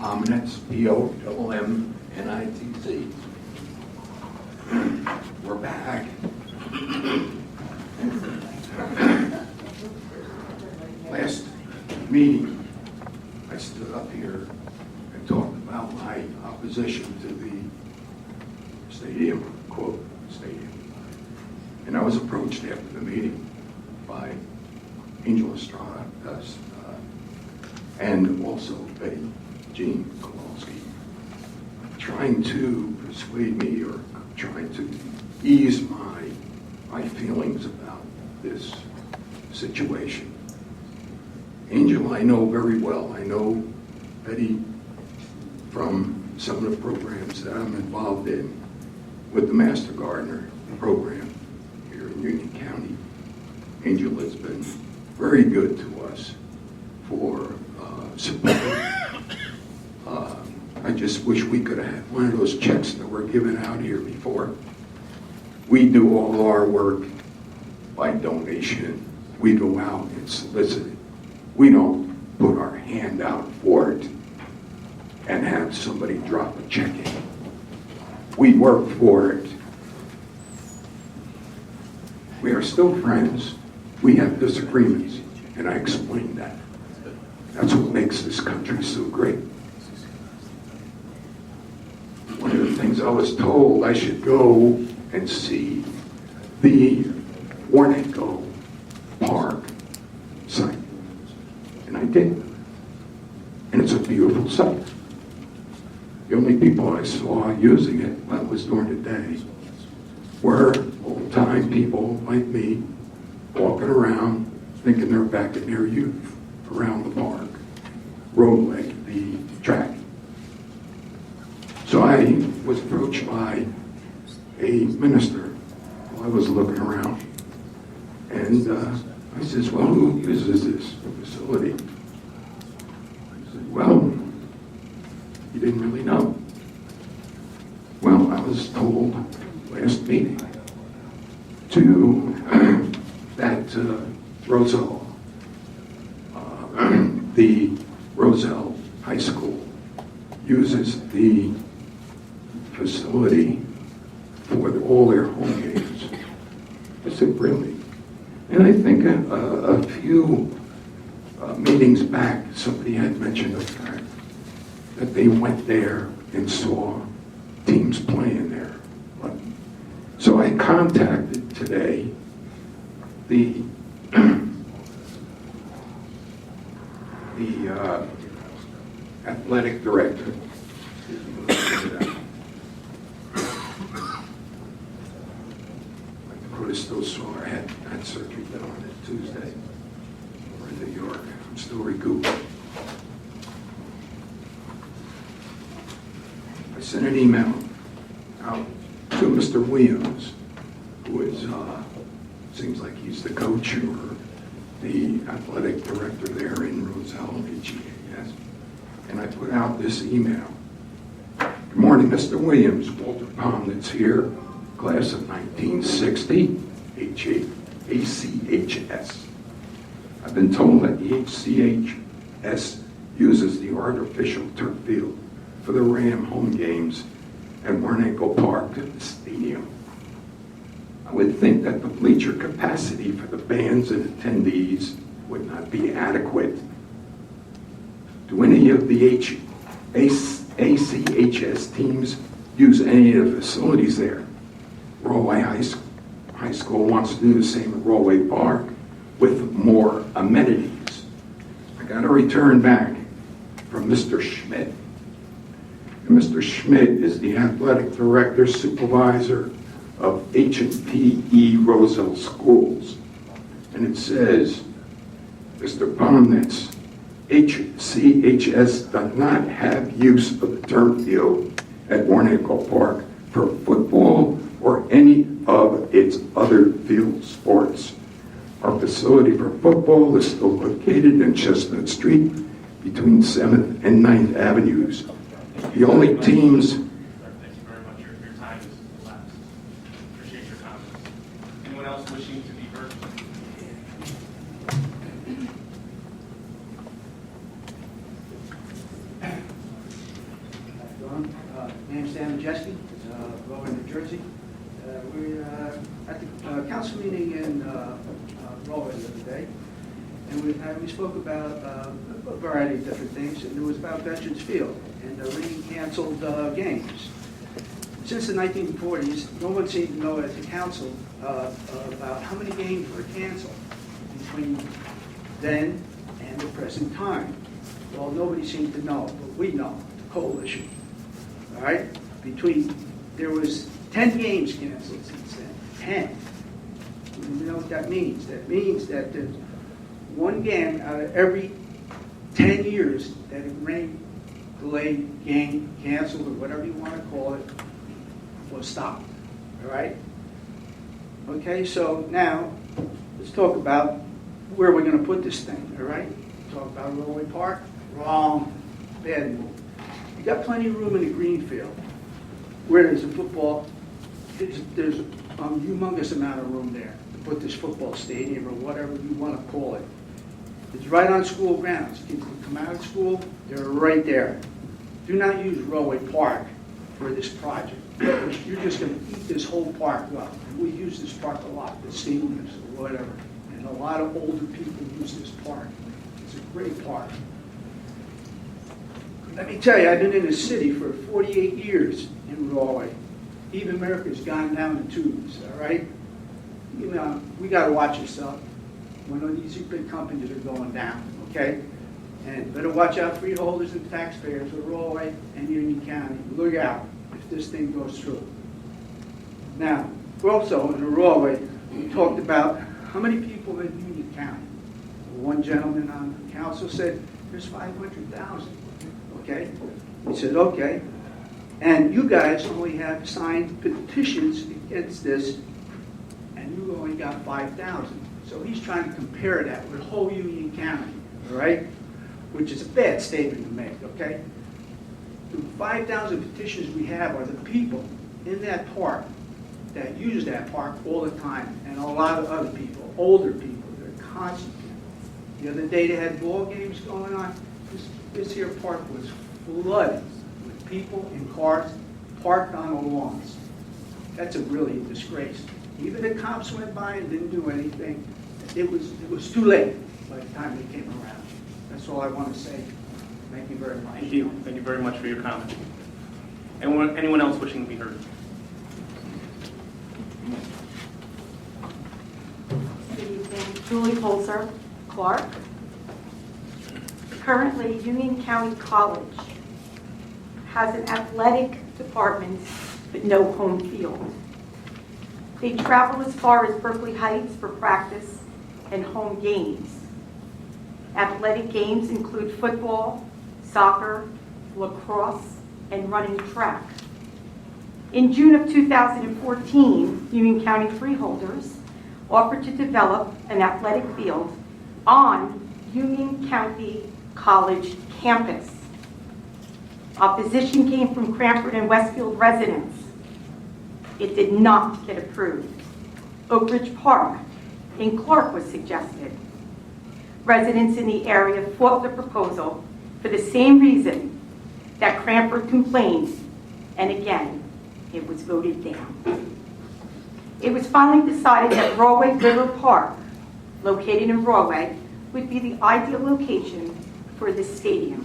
Pominitz, P-O-M-M-N-I-T-Z. We're back. Last meeting, I stood up here and talked about my opposition to the stadium, quote, stadium. And I was approached after the meeting by Angel Estrada, and also Betty Jean Kowalski, trying to persuade me or trying to ease my feelings about this situation. Angel, I know very well. I know Betty from some of the programs that I'm involved in with the Master Gardener program here in Union County. Angel has been very good to us for support. I just wish we could have had one of those checks that were given out here before. We do all our work by donation. We go out and solicit it. We don't put our hand out for it and have somebody drop a check in. We work for it. We are still friends. We have disagreements, and I explained that. That's what makes this country so great. One of the things I was told, I should go and see the Warnaco Park site. And I did. And it's a beautiful site. The only people I saw using it, well, it was during the day, were old-time people like me walking around thinking they're back in their youth around the park, roadway, the track. So I was approached by a minister while I was looking around. And I says, well, who uses this facility? I said, well, you didn't really know. Well, I was told last meeting that Roselle, the Roselle High School uses the facility for all their home games. I said, really? And I think a few meetings back, somebody had mentioned the fact that they went there and saw teams playing there. So I contacted today the athletic director. I was still sore. I had surgery done on it Tuesday over in New York. I'm still recuperating. I sent an email out to Mr. Williams, who is, seems like he's the coach or the athletic director there in Roselle, HEAS. And I put out this email. Good morning, Mr. Williams. Walter Pomnitz here, class of 1960, ACHS. I've been told that the HCHS uses the artificial turf field for the Ram home games at Warnaco Park Stadium. I would think that the bleacher capacity for the bands and attendees would not be adequate. Do any of the ACHS teams use any of the facilities there? Rahway High School wants to do the same at Rahway Park with more amenities. I got a return back from Mr. Schmidt. And Mr. Schmidt is the athletic director supervisor of H&PE Roselle Schools. And it says, Mr. Pomnitz, HCHS does not have use of the turf field at Warnaco Park for football or any of its other field sports. Our facility for football is still located in Chestnut Street between 7th and 9th Avenues. The only teams... Thank you very much. Your time is elapsed. Appreciate your comments. Anyone else wishing to be heard? everyone. Name's Dan Majeski, Rahway, New Jersey. We're at the council meeting in Rahway the other day, and we spoke about a variety of different things, and it was about Veterans Field and the canceled games. Since the 1940s, no one seemed to know at the council about how many games were canceled between then and the present time. Well, nobody seemed to know, but we know, the coalition. All right? There was 10 games canceled since then. 10. You know what that means? That means that there's one game out of every 10 years that a rain delayed game, canceled, or whatever you want to call it, was stopped. All right? Okay, so now let's talk about where we're going to put this thing. All right? Talk about Rahway Park. Wrong. Bad move. You got plenty of room in the green field. Where there's a football, there's a humongous amount of room there to put this football stadium or whatever you want to call it. It's right on school grounds. Kids can come out of school, they're right there. Do not use Rahway Park for this project. You're just going to eat this whole park up. We use this park a lot, the seniors or whatever. And a lot of older people use this park. It's a great park. Let me tell you, I've been in the city for 48 years in Rahway. Even America's gone down the tubes, all right? You know, we got to watch ourselves when these big companies are going down, okay? And better watch out, freeholders and taxpayers of Rahway and Union County. Look out if this thing goes through. Now, also in Rahway, we talked about how many people in Union County. One gentleman on the council said there's 500,000. Okay? He said, okay. And you guys only have signed petitions against this, and you only got 5,000. So he's trying to compare that with whole Union County, all right? Which is a bad statement to make, okay? The 5,000 petitions we have are the people in that park that use that park all the time, and a lot of other people, older people, they're constant. The other day they had ball games going on. This here park was flooded with people and cars parked on the lawns. That's a really disgrace. Even the cops went by and didn't do anything. It was too late by the time they came around. That's all I want to say. Thank you very much. Thank you. Thank you very much for your comment. Anyone else wishing to be heard? Good evening. Julie Holzer, Clark. Currently, Union County College has an athletic department but no home field. They travel as far as Berkeley Heights for practice and home games. Athletic games include football, soccer, lacrosse, and running track. In June of 2014, Union County freeholders offered to develop an athletic field on Union County College campus. Opposition came from Cranford and Westfield residents. It did not get approved. Oak Ridge Park in Clark was suggested. Residents in the area fought the proposal for the same reason that Cranford complained, and again, it was voted down. It was finally decided that Rahway River Park, located in Rahway, would be the ideal location for this stadium.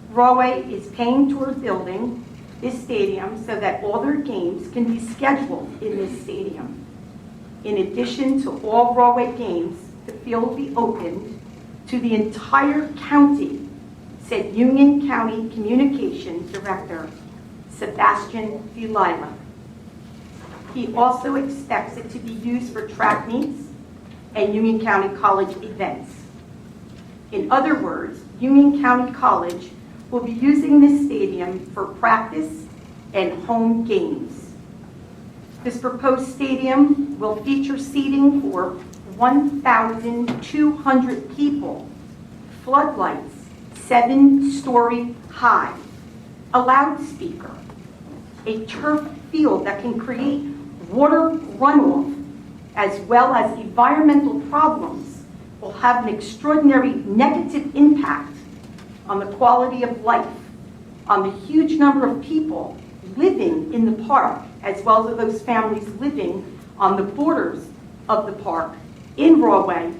Rahway is paying toward building this stadium so that all their games can be scheduled in this stadium. In addition to all Rahway games, the field will be opened to the entire county, said Union County Communications Director Sebastian Villela. He also expects it to be used for track meets and Union County College events. In other words, Union County College will be using this stadium for practice and home games. This proposed stadium will feature seating for 1,200 people, floodlights 7-story high, a loudspeaker, a turf field that can create water runoff, as well as environmental problems, will have an extraordinary negative impact on the quality of life on the huge number of people living in the park, as well as those families living on the borders of the park in Rahway,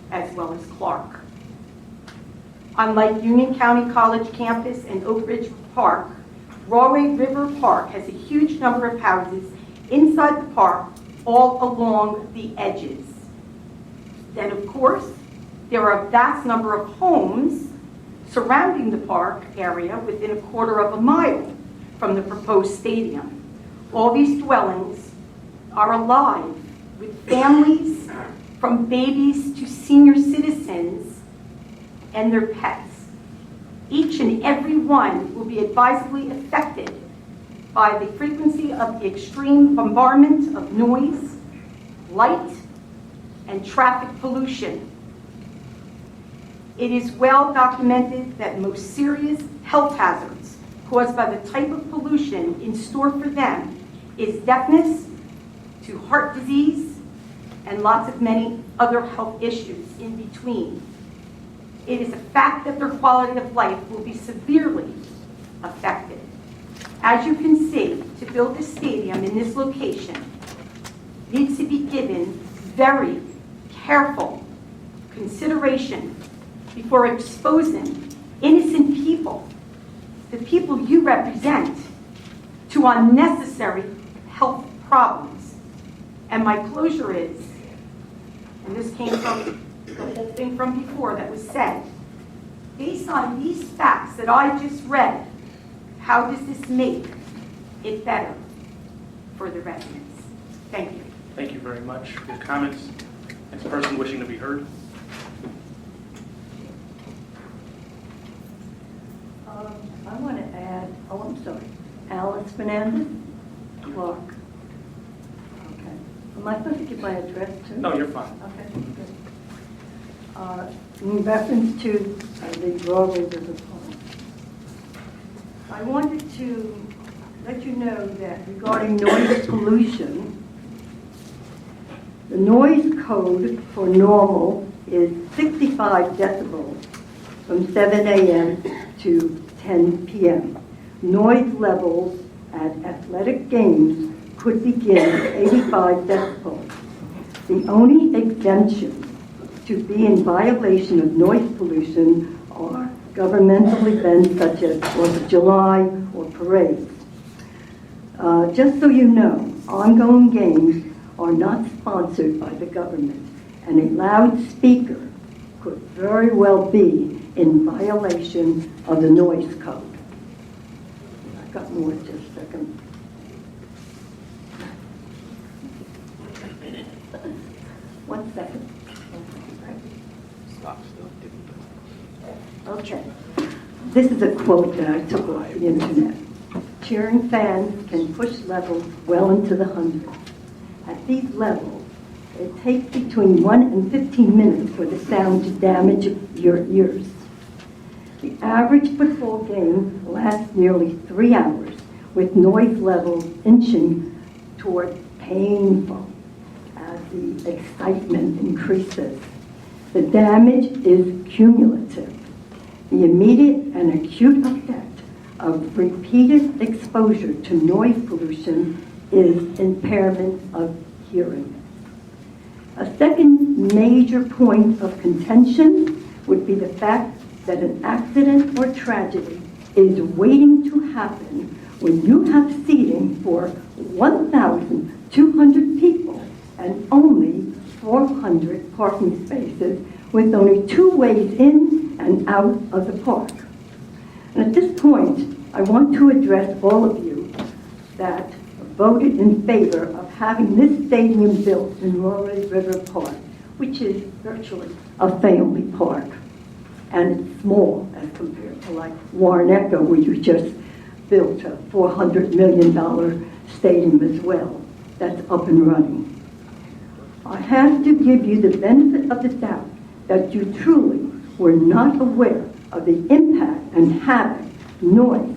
as well as Clark. Unlike Union County College campus and Oak Ridge Park, Rahway River Park has a huge number of houses inside the park all along the edges. Then, of course, there are a vast number of homes surrounding the park area within a quarter of a mile from the proposed stadium. All these dwellings are alive with families, from babies to senior citizens and their pets. Each and every one will be advisedly affected by the frequency of the extreme bombardment of noise, light, and traffic pollution. It is well documented that most serious health hazards caused by the type of pollution in store for them is deafness to heart disease and lots of many other health issues in between. It is a fact that their quality of life will be severely affected. As you can see, to build a stadium in this location needs to be given very careful consideration before exposing innocent people, the people you represent, to unnecessary health problems. And my closure is, and this came from the whole thing from before that was said, based on these facts that I just read, how does this make it better for the residents? Thank you. Thank you very much for your comments. Next person wishing to be heard. I want to add, I'm sorry, Alice Fernandez, Clark. Okay. Am I supposed to give my address too? No, you're fine. Okay, good. In reference to the Rahway River Park, I wanted to let you know that regarding noise pollution, the noise code for normal is 65 decibels from 7 a.m. to 10 p.m. Noise levels at athletic games could begin at 85 decibels. The only exemptions to be in violation of noise pollution are governmental events such as 4th of July or parades. Just so you know, ongoing games are not sponsored by the government, and a loudspeaker could very well be in violation of the noise code. I've got more, just a second. One second. Okay. This is a quote that I took off the internet. Cheering fans can push levels well into the hundreds. At these levels, it takes between 1 and 15 minutes for the sound to damage your ears. The average football game lasts nearly 3 hours, with noise levels inching toward painful as the excitement increases. The damage is cumulative. The immediate and acute effect of repeated exposure to noise pollution is impairment of hearing. A second major point of contention would be the fact that an accident or tragedy is waiting to happen when you have seating for 1,200 people and only 400 parking spaces, with only 2 ways in and out of the park. And at this point, I want to address all of you that voted in favor of having this stadium built in Rahway River Park, which is virtually a family park. And it's small as compared to like Warneco, where you just built a $400 million stadium as well. That's up and running. I have to give you the benefit of the doubt that you truly were not aware of the impact and havoc noise,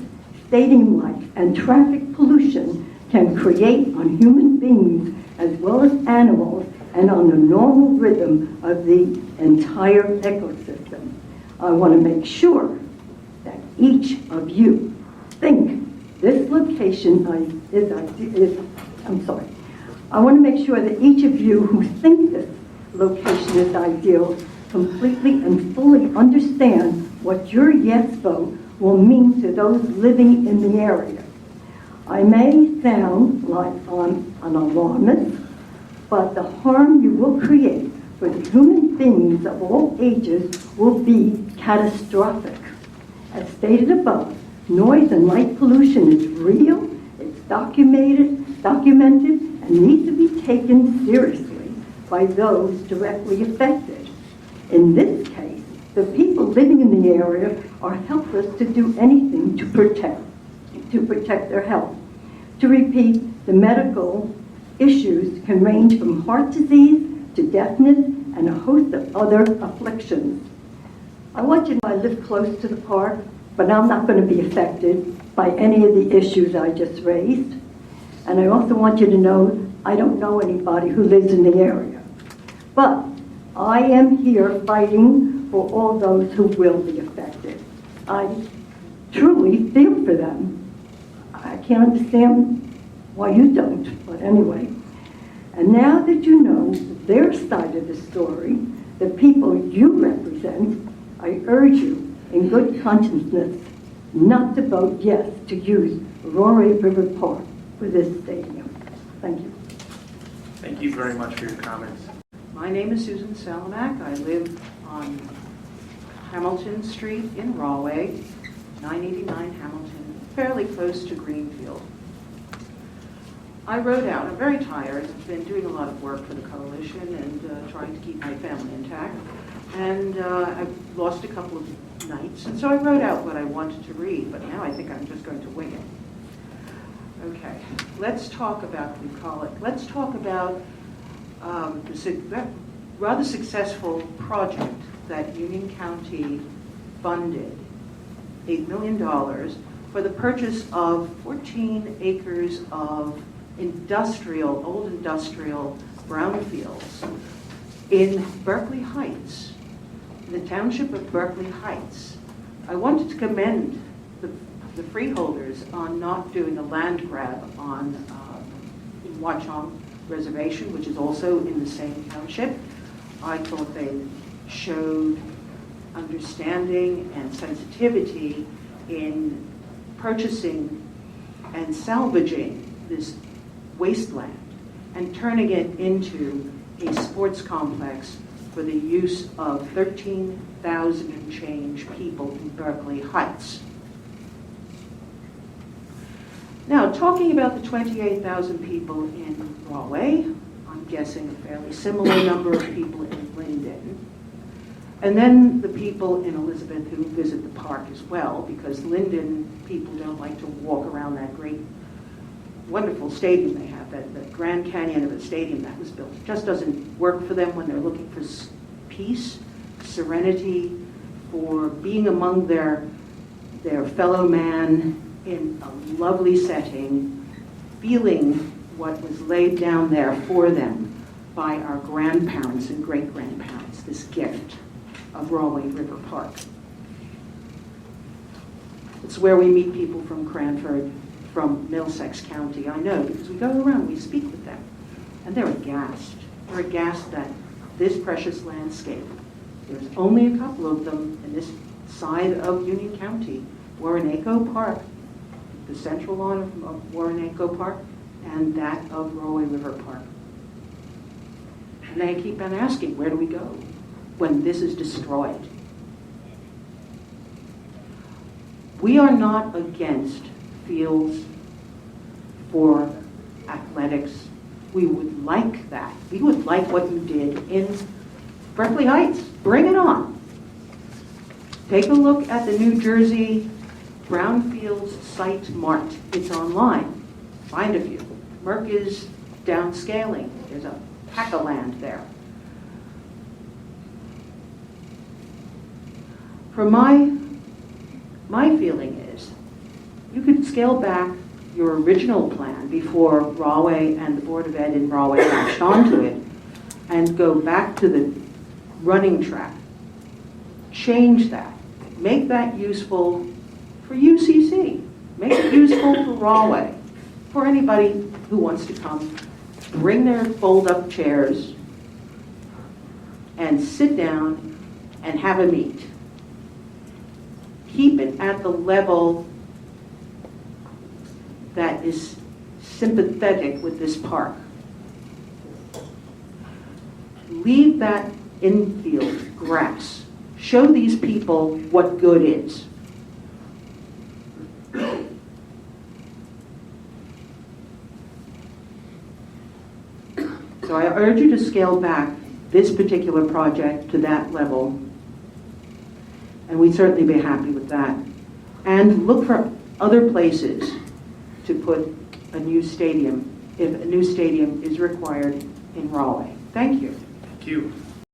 stadium life, and traffic pollution can create on human beings as well as animals and on the normal rhythm of the entire ecosystem. I want to make sure that each of you think this location I want to make sure that each of you who think this location is ideal completely and fully understand what your yes vote will mean to those living in the area. I may sound like I'm an alarmist, but the harm you will create for the human beings of all ages will be catastrophic. As stated above, noise and light pollution is real, it's documented, and needs to be taken seriously by those directly affected. In this case, the people living in the area are helpless to do anything to protect their health. To repeat, the medical issues can range from heart disease to deafness and a host of other afflictions. I want you to know I live close to the park, but I'm not going to be affected by any of the issues I just raised. And I also want you to know I don't know anybody who lives in the area. But I am here fighting for all those who will be affected. I truly feel for them. I can't understand why you don't, but anyway. And now that you know their side of the story, the people you represent, I urge you in good conscience not to vote yes to use Rahway River Park for this stadium. Thank you. Thank you very much for your comments. My name is Susan Salamak. I live on Hamilton Street in Rahway, 989 Hamilton, fairly close to Greenfield. I rode out. I'm very tired. I've been doing a lot of work for the coalition and trying to keep my family intact. And I've lost a couple of nights. And so I wrote out what I wanted to read, but now I think I'm just going to wing it. Okay, let's talk about, let's talk about the rather successful project that Union County funded, $8 million, for the purchase of 14 acres of old industrial brownfields in Berkeley Heights, the township of Berkeley Heights. I wanted to commend the freeholders on not doing a land grab on Watchung Reservation, which is also in the same township. I thought they showed understanding and sensitivity in purchasing and salvaging this wasteland and turning it into a sports complex for the use of 13,000 and change people in Berkeley Heights. Now, talking about the 28,000 people in Rahway, I'm guessing a fairly similar number of people in Linden. And then the people in Elizabeth who visit the park as well, because Linden people don't like to walk around that great, wonderful stadium they have, that Grand Canyon of a stadium that was built. It just doesn't work for them when they're looking for peace, serenity, for being among their fellow man in a lovely setting, feeling what was laid down there for them by our grandparents and great-grandparents, this gift of Rahway River Park. It's where we meet people from Cranford, from Middlesex County. I know, because we go around, we speak with them, and they're aghast. They're aghast that this precious landscape, there's only a couple of them in this side of Union County, Warrenaco Park, the central line of Warrenaco Park, and that of Rahway River Park. And they keep on asking, where do we go when this is destroyed? We are not against fields for athletics. We would like that. We would like what you did in Berkeley Heights. Bring it on. Take a look at the New Jersey Brownfields site marked. It's online. Find a few. Merck is downscaling. There's a pack of land there. For my feeling is, you could scale back your original plan before Rahway and the Board of Ed in Rahway latched onto it and go back to the running track. Change that. Make that useful for UCC. Make beautiful for Rahway, for anybody who wants to come, bring their fold-up chairs and sit down and have a meet. Keep it at the level that is sympathetic with this park. Leave that infield grass. Show these people what good is. So I urge you to scale back this particular project to that level, and we'd certainly be happy with that. And look for other places to put a new stadium, if a new stadium is required in Rahway. Thank you. Thank you.